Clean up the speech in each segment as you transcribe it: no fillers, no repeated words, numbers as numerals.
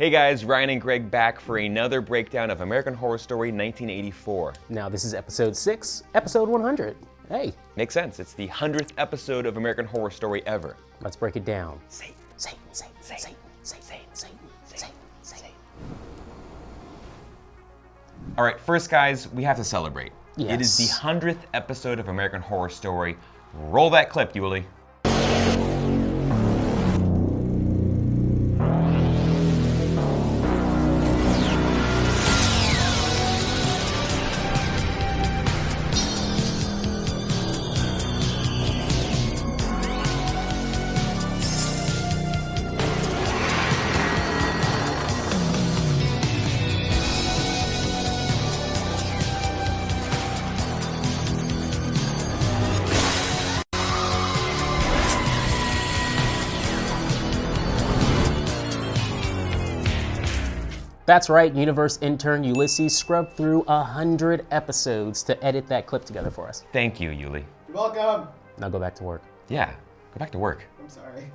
Hey guys, Ryan and Greg back for another breakdown of American Horror Story 1984. Now this is episode 6, episode 100. Hey. Makes sense. It's the 100th episode of American Horror Story ever. Let's break it down. Satan. All right, first guys, we have to celebrate. Yes. It is the 100th episode of American Horror Story. Roll that clip, Yuli. That's right, Universe intern Ulysses scrubbed through 100 episodes to edit that clip together for us. Thank you, Yuli. You're welcome. Now go back to work. Yeah, go back to work. I'm sorry.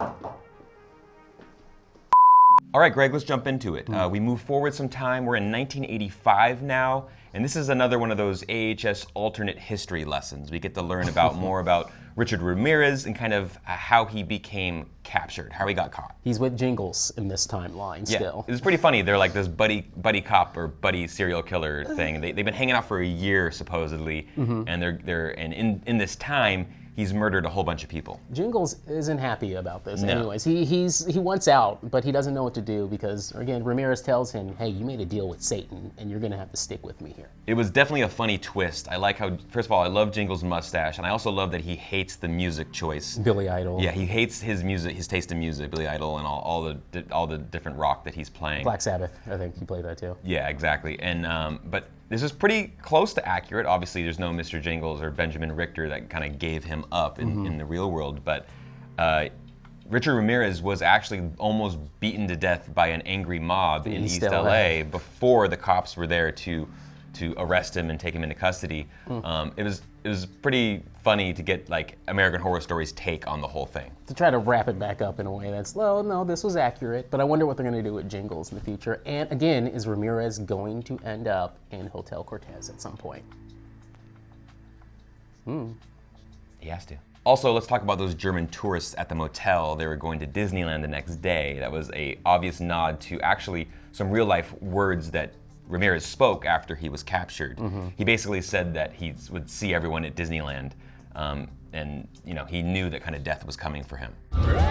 All right, Greg, let's jump into it. We move forward some time. We're in 1985 now, and this is another one of those AHS alternate history lessons. We get to learn about more about Richard Ramirez and kind of how he became captured, how he got caught. He's with Jingles in this timeline still. It was pretty funny. They're like this buddy cop or buddy serial killer thing. They've been hanging out for a year supposedly, and in this time, he's murdered a whole bunch of people. Jingles isn't happy about this. No. Anyways, he wants out, but he doesn't know what to do because, again, Ramirez tells him, hey, you made a deal with Satan, and you're going to have to stick with me here. It was definitely a funny twist. I like how, first of all, I love Jingles' mustache, and I also love that he hates the music choice. Billy Idol. Yeah, he hates his music, his taste in music, Billy Idol, and all the different rock that he's playing. Black Sabbath, I think he played that too. Yeah, exactly. And but this is pretty close to accurate. Obviously, there's no Mr. Jingles or Benjamin Richter that kind of gave him up in the real world. But Richard Ramirez was actually almost beaten to death by an angry mob in East LA before the cops were there to arrest him and take him into custody. It was pretty funny to get like American Horror Story's take on the whole thing. To try to wrap it back up in a way that's, well, no, this was accurate, but I wonder what they're going to do with Jingles in the future. And again, is Ramirez going to end up in Hotel Cortez at some point? He has to. Also, let's talk about those German tourists at the motel. They were going to Disneyland the next day. That was an obvious nod to actually some real life words that Ramirez spoke after he was captured. He basically said that he would see everyone at Disneyland, and he knew that kind of death was coming for him.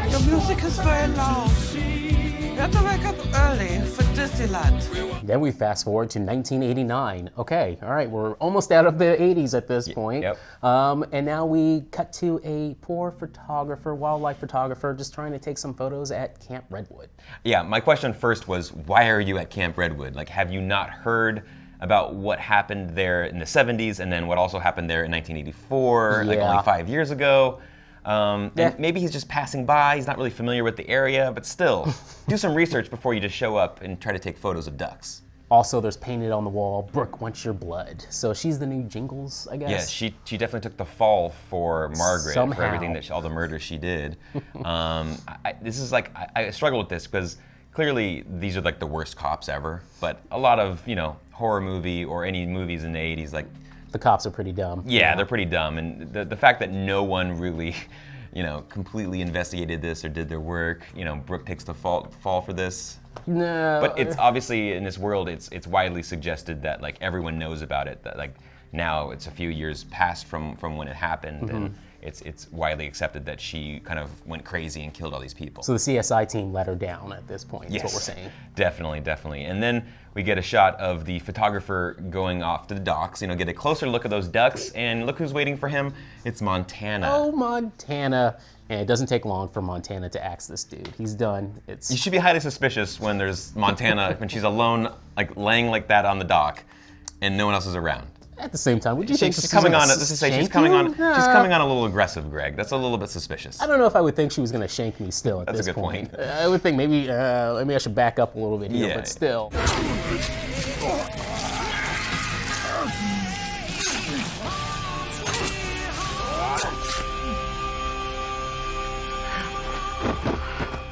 Your music is very loud. You have to wake up early for Disneyland. Then we fast forward to 1989. Okay, all right, we're almost out of the 80s at this point. Yep. And now we cut to a poor photographer, wildlife photographer, just trying to take some photos at Camp Redwood. Yeah, my question first was, why are you at Camp Redwood? Like, have you not heard about what happened there in the 70s and then what also happened there in 1984, like only 5 years ago? And maybe he's just passing by, he's not really familiar with the area, but still, do some research before you just show up and try to take photos of ducks. Also, there's painted on the wall, Brooke wants your blood. So she's the new Jingles, I guess? Yeah, she definitely took the fall for Margaret, Somehow. for everything all the murders she did. I struggle with this because clearly these are like the worst cops ever, but a lot of, horror movie or any movies in the 80s, like, the cops are pretty dumb. Yeah, they're pretty dumb, and the fact that no one really, completely investigated this or did their work, Brooke takes the fall for this. No. But it's obviously in this world, it's widely suggested that like everyone knows about it. That like now it's a few years past from when it happened, and it's widely accepted that she kind of went crazy and killed all these people. So the CSI team let her down at this point, is what we're saying. Definitely. And then we get a shot of the photographer going off to the docks, get a closer look at those ducks, and look who's waiting for him. It's Montana. Oh, Montana. And it doesn't take long for Montana to axe this dude. He's done. You should be highly suspicious when there's Montana, when she's alone, like laying like that on the dock, and no one else is around. At the same time, would you think she's coming on? She's coming on a little aggressive, Greg. That's a little bit suspicious. I don't know if I would think she was going to shank me still at this point. That's a good point. I would think maybe I should back up a little bit here, but still.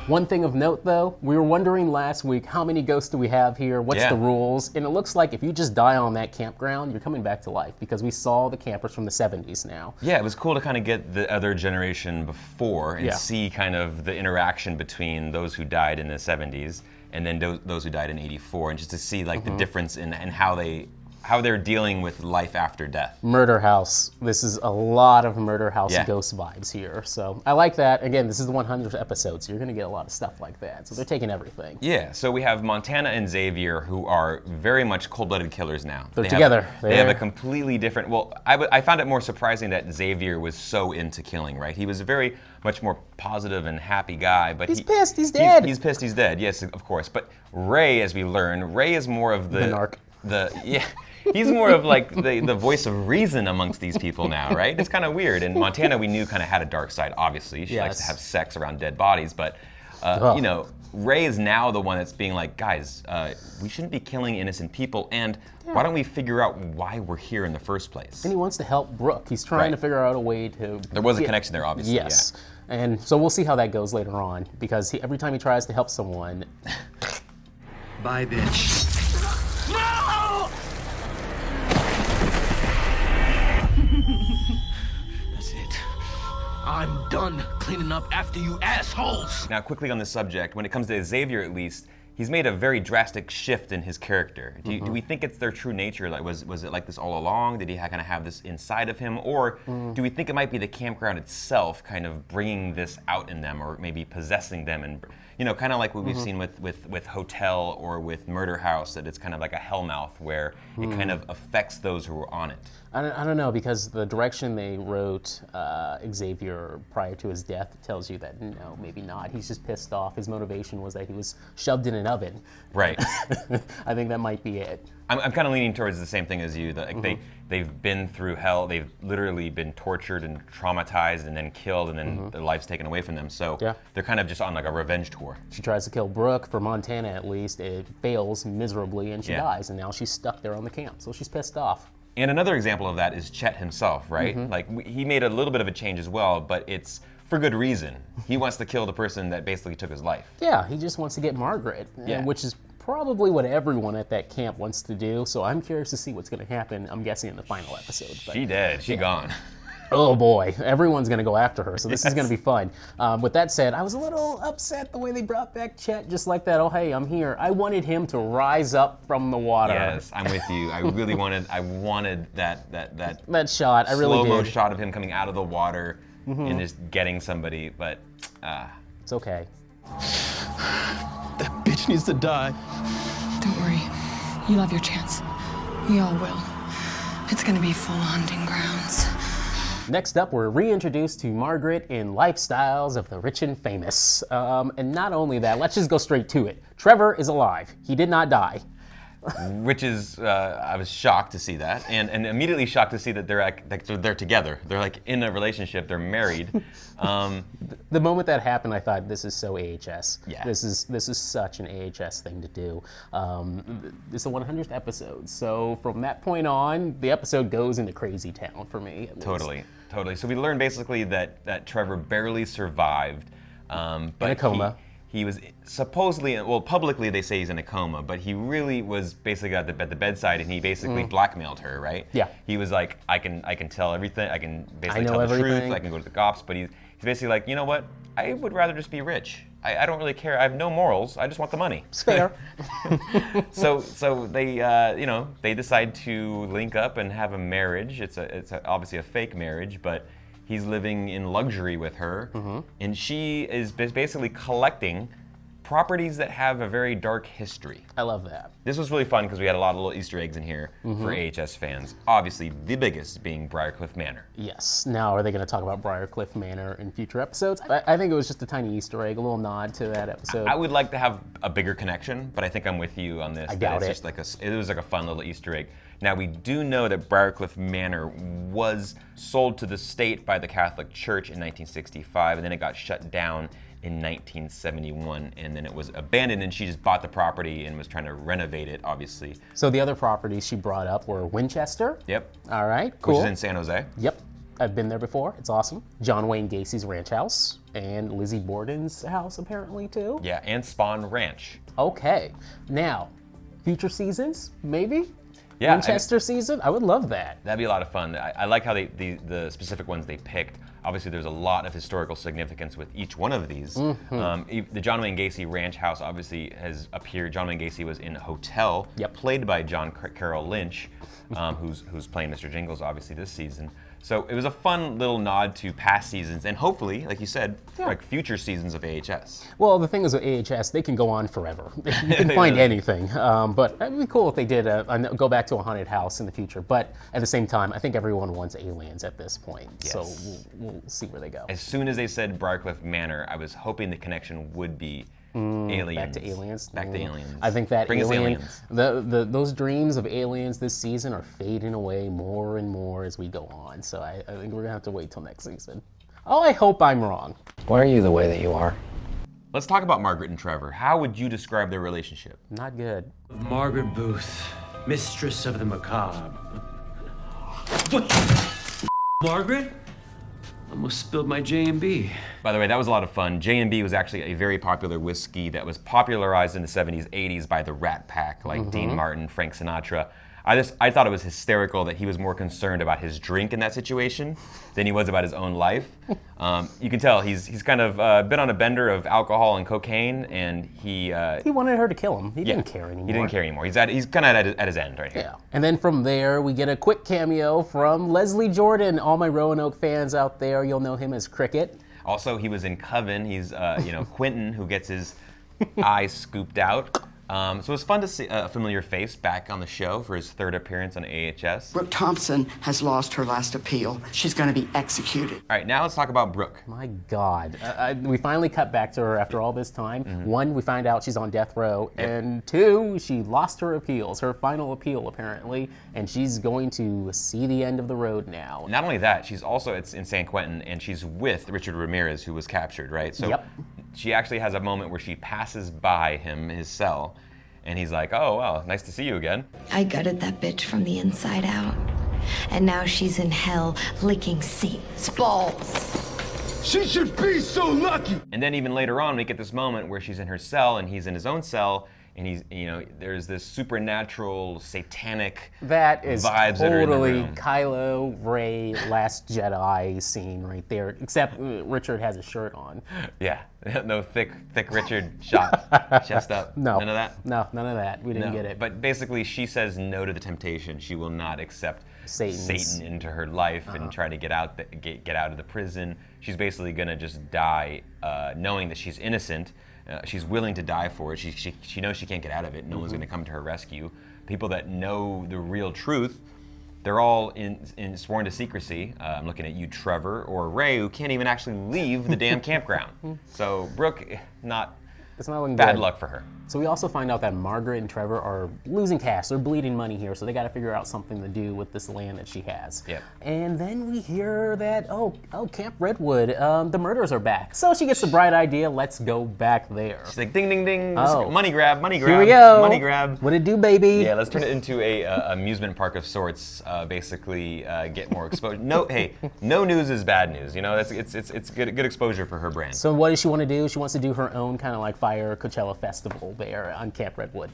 One thing of note, though, we were wondering last week, how many ghosts do we have here? What's the rules? And it looks like if you just die on that campground, you're coming back to life, because we saw the campers from the 70s now. Yeah, it was cool to kind of get the other generation before and see kind of the interaction between those who died in the 70s and then those who died in 84, and just to see like the difference in how they're dealing with life after death. Murder House. This is a lot of Murder House ghost vibes here. So I like that. Again, this is the 100th episode, so you're going to get a lot of stuff like that. So they're taking everything. Yeah, so we have Montana and Xavier, who are very much cold-blooded killers now. They're together. They have a completely different... Well, I found it more surprising that Xavier was so into killing, right? He was a very much more positive and happy guy, but he's pissed, he's dead. He's pissed, he's dead, yes, of course. But Ray, as we learn, Ray is more of the... narc. He's more of like the voice of reason amongst these people now, right? It's kind of weird. And Montana, we knew, kind of had a dark side, obviously. She likes to have sex around dead bodies. But, you know, Ray is now the one that's being like, guys, we shouldn't be killing innocent people. And why don't we figure out why we're here in the first place? And he wants to help Brooke. He's trying to figure out a way to... There was a connection there, obviously. Yes. Yeah. And so we'll see how that goes later on. Because every time he tries to help someone... Bye, bitch. No! That's it. I'm done cleaning up after you assholes. Now, quickly on this subject, when it comes to Xavier at least, he's made a very drastic shift in his character. Do we think it's their true nature? Like, was it like this all along? Did he kind of have this inside of him? Or do we think it might be the campground itself kind of bringing this out in them, or maybe possessing them? And, you know, kind of like what we've seen with Hotel or with Murder House, that it's kind of like a hellmouth where it kind of affects those who are on it. I don't know, because the direction they wrote Xavier prior to his death tells you that no, maybe not. He's just pissed off. His motivation was that he was shoved in an oven. Right. I think that might be it. I'm kind of leaning towards the same thing as you. That like they've been through hell. They've literally been tortured and traumatized and then killed, and then their life's taken away from them. So they're kind of just on like a revenge tour. She tries to kill Brooke, for Montana at least. It fails miserably and she dies, and now she's stuck there on the camp. So she's pissed off. And another example of that is Chet himself, right? Like he made a little bit of a change as well, but it's for good reason. He wants to kill the person that basically took his life. Yeah, he just wants to get Margaret, which is probably what everyone at that camp wants to do. So I'm curious to see what's going to happen, I'm guessing, in the final episode. But, she dead. She gone. Oh boy, everyone's going to go after her, so this is going to be fun. With that said, I was a little upset the way they brought back Chet, just like that, oh hey, I'm here. I wanted him to rise up from the water. Yes, I'm with you. I really wanted that shot. I really did. Slow-mo shot of him coming out of the water and just getting somebody, but it's okay. That bitch needs to die. Don't worry. You'll have your chance. We all will. It's gonna be full hunting grounds. Next up, we're reintroduced to Margaret in Lifestyles of the Rich and Famous. And not only that, let's just go straight to it. Trevor is alive. He did not die. Which is, I was shocked to see that, and immediately shocked to see that they're together. They're like in a relationship. They're married. The moment that happened, I thought, this is so AHS. Yeah. This is such an AHS thing to do. It's the 100th episode, so from that point on, the episode goes into crazy town for me. Totally. So we learned basically that Trevor barely survived, but in a coma. He was supposedly, well, publicly they say he's in a coma, but he really was basically at the bedside, and he basically blackmailed her, right? Yeah. He was like, I can tell everything. I can basically know tell the everything. truth. I can go to the cops, but he's basically like, you know what? I would rather just be rich. I don't really care. I have no morals. I just want the money. It's fair. So they they decide to link up and have a marriage. It's obviously a fake marriage, but he's living in luxury with her, and she is basically collecting properties that have a very dark history. I love that. This was really fun because we had a lot of little Easter eggs in here for AHS fans. Obviously, the biggest being Briarcliff Manor. Yes. Now, are they going to talk about Briarcliff Manor in future episodes? I think it was just a tiny Easter egg, a little nod to that episode. I would like to have a bigger connection, but I think I'm with you on this. I doubt it. It was like a fun little Easter egg. Now, we do know that Briarcliff Manor was sold to the state by the Catholic Church in 1965, and then it got shut down in 1971, and then it was abandoned, and she just bought the property and was trying to renovate it, obviously. So the other properties she brought up were Winchester. Yep. All right, cool. Which is in San Jose. Yep. I've been there before. It's awesome. John Wayne Gacy's ranch house and Lizzie Borden's house apparently too. Yeah, and Spawn Ranch. Okay. Now, future seasons, maybe? Yeah, Winchester season? I would love that. That'd be a lot of fun. I like how the specific ones they picked. Obviously, there's a lot of historical significance with each one of these. The John Wayne Gacy Ranch House obviously has appeared. John Wayne Gacy was in a hotel, played by John Carroll Lynch, who's playing Mr. Jingles obviously this season. So it was a fun little nod to past seasons and hopefully, like you said, like future seasons of AHS. Well, the thing is with AHS, they can go on forever. You can find anything. But it'd be cool if they did go back to a haunted house in the future. But at the same time, I think everyone wants aliens at this point. Yes. So we'll see where they go. As soon as they said Briarcliff Manor, I was hoping the connection would be aliens. Back to aliens. Back to aliens. I think that Bring us alien, aliens. those dreams of aliens this season are fading away more and more as we go on. So I think we're gonna have to wait till next season. Oh, I hope I'm wrong. Why are you the way that you are? Let's talk about Margaret and Trevor. How would you describe their relationship? Not good. Margaret Booth, mistress of the macabre. Margaret? Almost spilled my J&B. By the way, that was a lot of fun. J&B was actually a very popular whiskey that was popularized in the 70s, 80s by the Rat Pack, like Dean Martin, Frank Sinatra. I thought it was hysterical that he was more concerned about his drink in that situation than he was about his own life. You can tell he's kind of been on a bender of alcohol and cocaine, and he wanted her to kill him. He didn't care anymore. He didn't care anymore. He's kind of at his end right here. Yeah. And then from there, we get a quick cameo from Leslie Jordan. All my Roanoke fans out there, you'll know him as Cricket. Also, he was in Coven. He's Quentin, who gets his eyes scooped out. So it was fun to see a familiar face back on the show for his third appearance on AHS. Brooke Thompson has lost her last appeal. She's going to be executed. All right, now let's talk about Brooke. My God. We finally cut back to her after all this time. One, we find out she's on death row. Yep. And two, she lost her appeals, her final appeal apparently, and she's going to see the end of the road now. Not only that, she's also in San Quentin, and she's with Richard Ramirez, who was captured, right? So she actually has a moment where she passes by him, his cell, and he's like, oh, well, nice to see you again. I gutted that bitch from the inside out. And now she's in hell licking Satan's balls. She should be so lucky. And then even later on, we get this moment where she's in her cell and he's in his own cell, and he's, there's this supernatural, satanic that is vibes that are in the totally room. Kylo Ray Last Jedi scene right there, except Richard has a shirt on. Yeah, no thick Richard shot chest up. No. None of that? No, none of that. We didn't get it. But basically, she says no to the temptation. She will not accept Satan into her life and try to get out of the prison. She's basically gonna just die, knowing that she's innocent. She's willing to die for it. She knows she can't get out of it. No one's gonna come to her rescue. People that know the real truth, they're all in sworn to secrecy. I'm looking at you, Trevor, or Ray, who can't even actually leave the damn campground. So Brooke, it's not looking bad good. luck for her. So we also find out that Margaret and Trevor are losing cash. They're bleeding money here, so they got to figure out something to do with this land that she has. Yep. And then we hear that, Camp Redwood, the murderers are back. So she gets the bright idea, let's go back there. She's like, ding, ding, ding, Oh. money grab, money grab. Here we go. Money grab. What it do, baby? Yeah, let's turn it into a amusement park of sorts. Basically, get more exposure. No news is bad news. It's good exposure for her brand. So what does she want to do? She wants to do her own kind of like Fire Coachella festival there on Camp Redwood.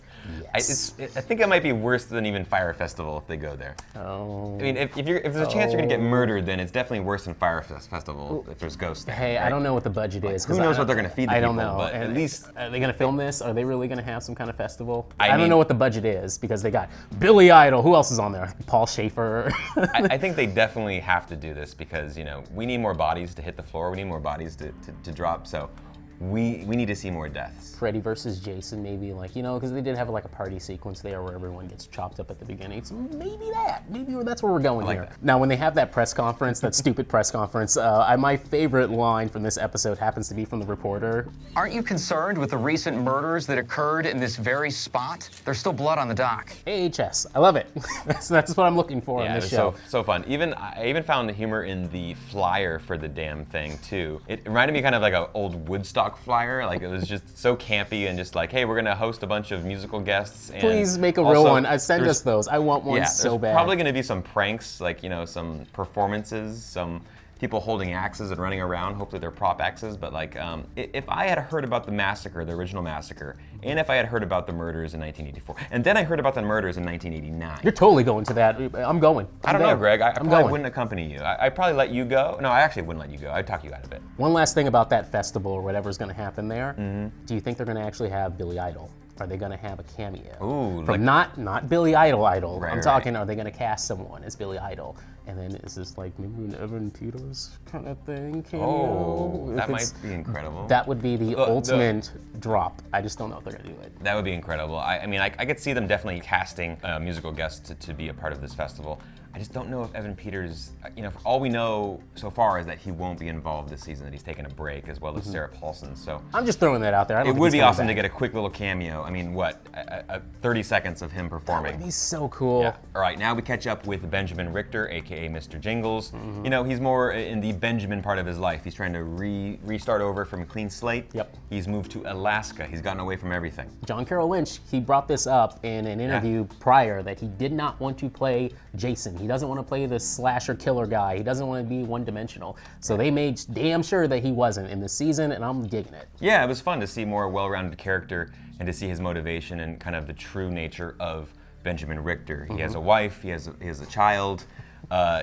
Yes. I think it might be worse than even Fire Festival if they go there. Oh. I mean, if there's a chance you're gonna get murdered, then it's definitely worse than Fire Festival if there's ghosts there. Hey, right? I don't know what the budget is. Who knows what they're gonna feed the I don't people, know. but at least Are they gonna film this? Are they really gonna have some kind of festival? I don't mean- know what the budget is because they got Billy Idol. Who else is on there? Paul Schaefer. I think they definitely have to do this because we need more bodies to hit the floor. We need more bodies to drop. So we need to see more deaths. Freddy versus Jason, maybe because they did have like a party sequence there where everyone gets chopped up at the beginning. So maybe that's where we're going here. that. Now, when they have that press conference, that stupid press conference, my favorite line from this episode happens to be from the reporter. Aren't you concerned with the recent murders that occurred in this very spot? There's still blood on the dock. AHS, I love it. that's what I'm looking for in Yeah, it this was show. so fun. I even found the humor in the flyer for the damn thing too. It reminded me kind of like an old Woodstock stock flyer. Like, it was just so campy and just like, hey, we're gonna host a bunch of musical guests. And Please make a real one. Send us those. I want one so bad. There's probably gonna be some pranks, like, you know, some performances, some people holding axes and running around. Hopefully they're prop axes, but like, if I had heard about the massacre, the original massacre, and if I had heard about the murders in 1984, and then I heard about the murders in 1989. You're totally going to that. I'm going. I don't know, Greg. I probably wouldn't accompany you. I'd probably let you go. No, I actually wouldn't let you go. I'd talk you out of it. One last thing about that festival or whatever's going to happen there. Do you think they're going to actually have Billy Idol? Are they going to have a cameo? Ooh, From not Billy Idol. Right, I'm talking, are they going to cast someone as Billy Idol? And then is this like maybe an Evan Peters kind of thing? Cameo? Oh, that might be incredible. That would be the ultimate drop. I just don't know if they're going to do it. That would be incredible. I mean, I could see them definitely casting musical guests to be a part of this festival. I just don't know if Evan Peters, you know, all we know so far is that he won't be involved this season, that he's taking a break, as well as Sarah Paulson. So I'm just throwing that out there. It would be awesome to get a quick little cameo. I mean, what, 30 seconds of him performing. That would be so cool. Yeah. All right, now we catch up with Benjamin Richter, aka Mr. Jingles. You know, he's more in the Benjamin part of his life. He's trying to restart over from a clean slate. Yep. He's moved to Alaska. He's gotten away from everything. John Carroll Lynch, he brought this up in an interview prior that he did not want to play Jason. He doesn't want to play the slasher killer guy. He doesn't want to be one-dimensional. So they made damn sure that he wasn't in this season, and I'm digging it. Yeah, it was fun to see more well-rounded character and to see his motivation and kind of the true nature of Benjamin Richter. He has a wife, he has a child,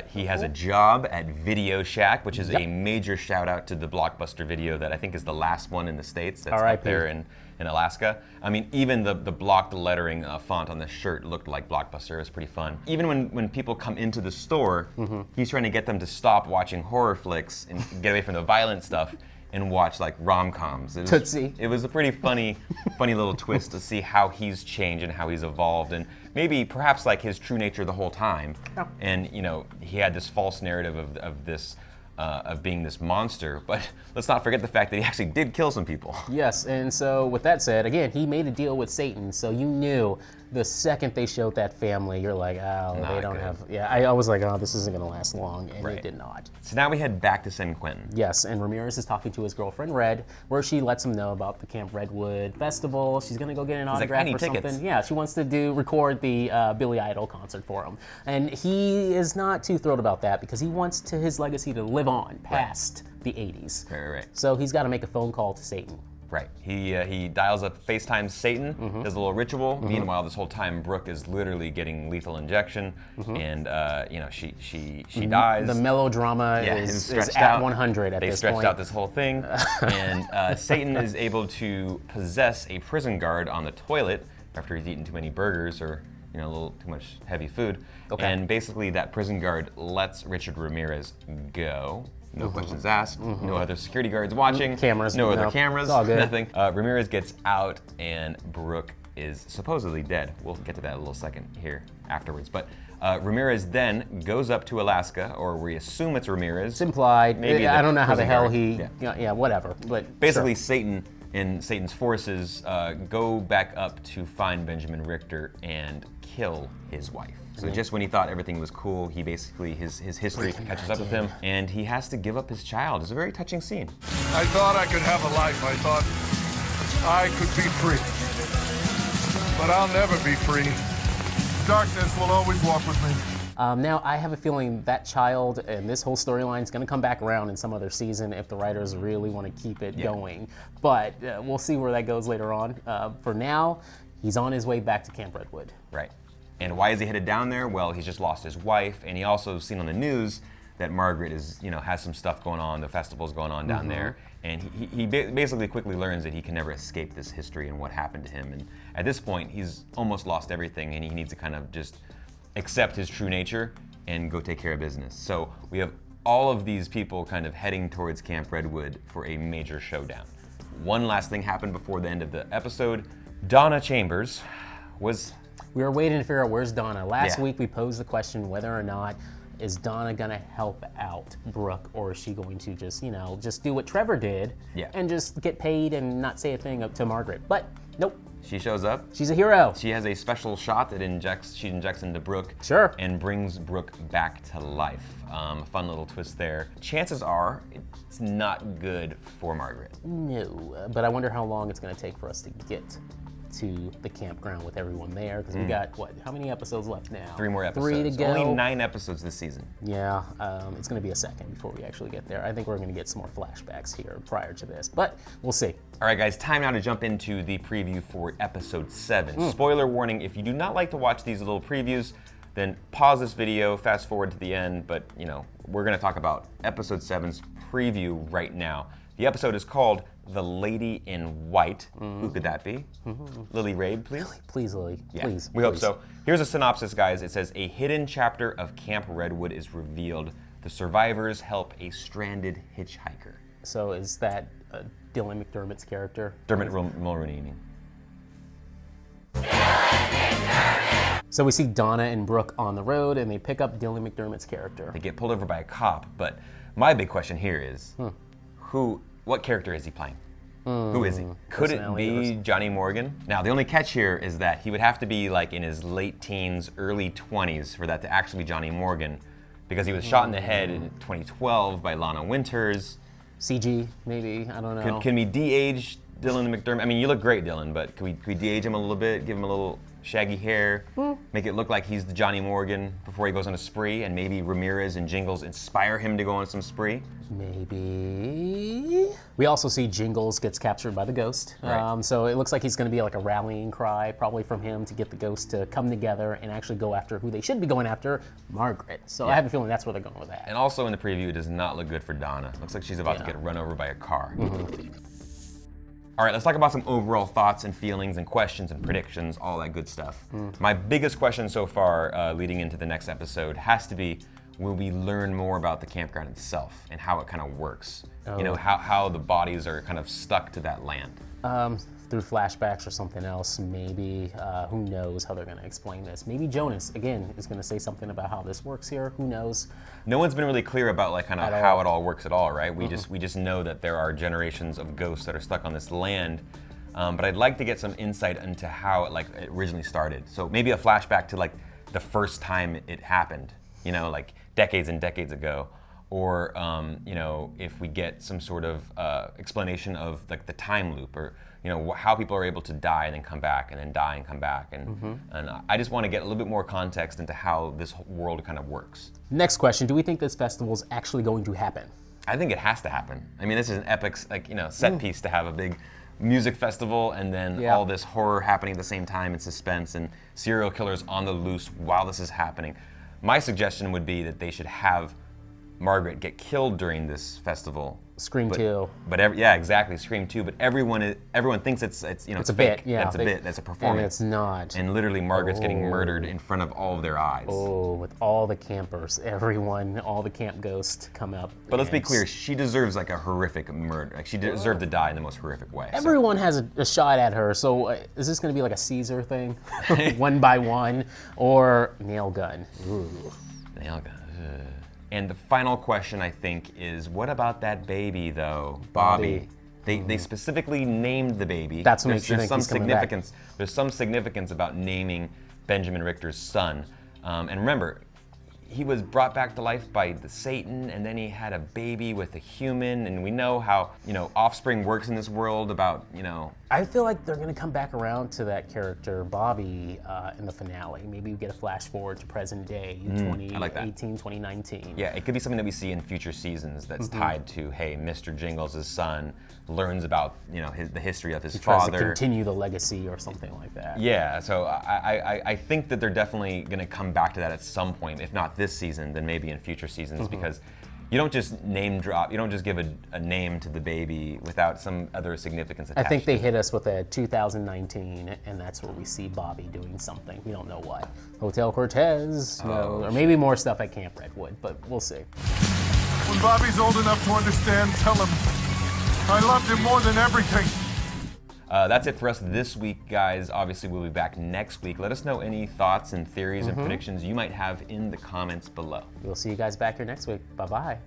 he has a job at Video Shack, which is a major shout out to the Blockbuster Video that I think is the last one in the States that's up there in Alaska. I mean, even the blocked lettering font on the shirt looked like Blockbuster. It was pretty fun. Even when people come into the store, he's trying to get them to stop watching horror flicks and get away from the violent stuff and watch like rom-coms. Tootsie. It was a pretty funny little twist to see how he's changed and how he's evolved, and maybe perhaps like his true nature the whole time. Yeah. And you know, he had this false narrative of this of being this monster, but let's not forget the fact that he actually did kill some people. Yes, and so with that said, again, he made a deal with Satan, so you knew the second they showed that family, you're like, oh, Not they don't good. have, yeah, I was like, oh, this isn't gonna last long, and it did not. So now we head back to San Quentin. Yes, and Ramirez is talking to his girlfriend, Red, where she lets him know about the Camp Redwood festival. She's gonna go get an autograph I need or tickets. something. Yeah, she wants to record the Billy Idol concert for him. And he is not too thrilled about that because he wants his legacy to live on past the 80s. Right. So he's gotta make a phone call to Satan. Right. He dials up, FaceTimes Satan, does a little ritual. Meanwhile, this whole time, Brooke is literally getting lethal injection, and you know, she dies. The melodrama is stretched at out. 100 at They this stretched point. out this whole thing, and Satan is able to possess a prison guard on the toilet after he's eaten too many burgers or a little too much heavy food. Okay. And basically, that prison guard lets Richard Ramirez go. No questions asked. No other security guards watching. Cameras. No other cameras. It's all good. Nothing. Ramirez gets out, and Brooke is supposedly dead. We'll get to that in a little second here afterwards. But Ramirez then goes up to Alaska, or we assume it's Ramirez. It's implied. Maybe I the don't know how the prison hell guard. he. Yeah, whatever. But Basically, sure. Satan and Satan's forces go back up to find Benjamin Richter and kill his wife. So just when he thought everything was cool, he basically, his history catches up with him, and he has to give up his child. It's a very touching scene. I thought I could have a life. I thought I could be free. But I'll never be free. Darkness will always walk with me. Now, I have a feeling that child and this whole storyline is going to come back around in some other season if the writers really want to keep it going. But we'll see where that goes later on. For now, he's on his way back to Camp Redwood. Right. And why is he headed down there? Well, he's just lost his wife, and he also seen on the news that Margaret is, has some stuff going on. The festival's going on down there, and he basically quickly learns that he can never escape this history and what happened to him. And at this point, he's almost lost everything, and he needs to kind of just accept his true nature and go take care of business. So we have all of these people kind of heading towards Camp Redwood for a major showdown. One last thing happened before the end of the episode. Donna Chambers was... We were waiting to figure out where's Donna. Last week we posed the question whether or not is Donna gonna help out Brooke, or is she going to just, just do what Trevor did and just get paid and not say a thing up to Margaret. But nope, She shows up. She's a hero. She has a special shot that she injects into Brooke. Sure. And brings Brooke back to life. Fun little twist there. Chances are it's not good for Margaret. No, but I wonder how long it's going to take for us to get to the campground with everyone there, because we got, what, how many episodes left now? 3 more episodes. 3 to go. Only 9 episodes this season. Yeah, it's going to be a second before we actually get there. I think we're going to get some more flashbacks here prior to this, but we'll see. All right, guys, time now to jump into the preview for episode 7. Spoiler warning, if you do not like to watch these little previews, then pause this video, fast forward to the end, but, you know, we're going to talk about episode 7's preview right now. The episode is called The Lady in White. Who could that be? Lily Rabe, please? Please, Lily. Yeah, Please. we hope so. Here's a synopsis, guys. It says, a hidden chapter of Camp Redwood is revealed. The survivors help a stranded hitchhiker. So is that Dylan McDermott's character? Dermot Mulroney, you mean? So we see Donna and Brooke on the road, and they pick up Dylan McDermott's character. They get pulled over by a cop, but my big question here is, what character is he playing? Who is he? Could it be Johnny Morgan? Now, the only catch here is that he would have to be like in his late teens, early 20s for that to actually be Johnny Morgan, because he was shot in the head in 2012 by Lana Winters. CG, maybe, I don't know. Can we de-age Dylan McDermott? I mean, you look great, Dylan, but can we de-age him a little bit, give him a little shaggy hair, make it look like he's the Johnny Morgan before he goes on a spree, and maybe Ramirez and Jingles inspire him to go on some spree? Maybe. We also see Jingles gets captured by the ghost. Right. So it looks like he's going to be like a rallying cry, probably from him, to get the ghost to come together and actually go after who they should be going after, Margaret. So I have a feeling that's where they're going with that. And also in the preview, it does not look good for Donna. Looks like she's about to get run over by a car. All right, let's talk about some overall thoughts and feelings and questions and predictions, all that good stuff. My biggest question so far leading into the next episode has to be, will we learn more about the campground itself and how it kind of works? You know, how the bodies are kind of stuck to that land. Through flashbacks or something else, maybe. Who knows how they're going to explain this? Maybe Jonas, again, is going to say something about how this works here. Who knows? No one's been really clear about like kind of how it all works at all, right? We just know that there are generations of ghosts that are stuck on this land. But I'd like to get some insight into how it originally started. So maybe a flashback to like the first time it happened, you know, like decades and decades ago. Or, you know, if we get some sort of explanation of like the time loop, or, you know, how people are able to die and then come back and then die and come back. And I just want to get a little bit more context into how this world kind of works. Next question, do we think this festival is actually going to happen? I think it has to happen. I mean, this is an epic, like, you know, set piece to have a big music festival and then all this horror happening at the same time and suspense and serial killers on the loose while this is happening. My suggestion would be that they should have Margaret get killed during this festival. Scream 2. But yeah, exactly, Scream 2. But everyone thinks it's you know it's a fake. bit. Yeah, that's a bit. That's a performance. And it's not. And literally, Margaret's getting murdered in front of all of their eyes. Oh, with all the campers, everyone, all the camp ghosts come up. But let's be clear, she deserves like a horrific murder. Like she deserved to die in the most horrific way. Everyone has a shot at her. So is this going to be like a Caesar thing, one by one, or nail gun? Ooh. Nail gun. Ugh. And the final question, I think, is what about that baby, though? Bobby. They specifically named the baby. That's what makes you think he's coming back. There's some significance about naming Benjamin Richter's son. And remember, he was brought back to life by the Satan, and then he had a baby with a human, and we know how, you know, offspring works in this world about, you know. I feel like they're going to come back around to that character, Bobby, in the finale. Maybe we get a flash forward to present day, 2018, 2019. Yeah, it could be something that we see in future seasons that's tied to, hey, Mr. Jingles' son learns about, you know, the history of his father. Tries to continue the legacy or something like that. Yeah, so I think that they're definitely going to come back to that at some point, if not this season, then maybe in future seasons, because you don't just name drop, you don't just give a name to the baby without some other significance attached. I think they hit us with a 2019, and that's where we see Bobby doing something. We don't know what. Hotel Cortez, or maybe more stuff at Camp Redwood, but we'll see. When Bobby's old enough to understand, tell him I loved him more than everything. That's it for us this week, guys. Obviously, we'll be back next week. Let us know any thoughts and theories and predictions you might have in the comments below. We'll see you guys back here next week. Bye-bye.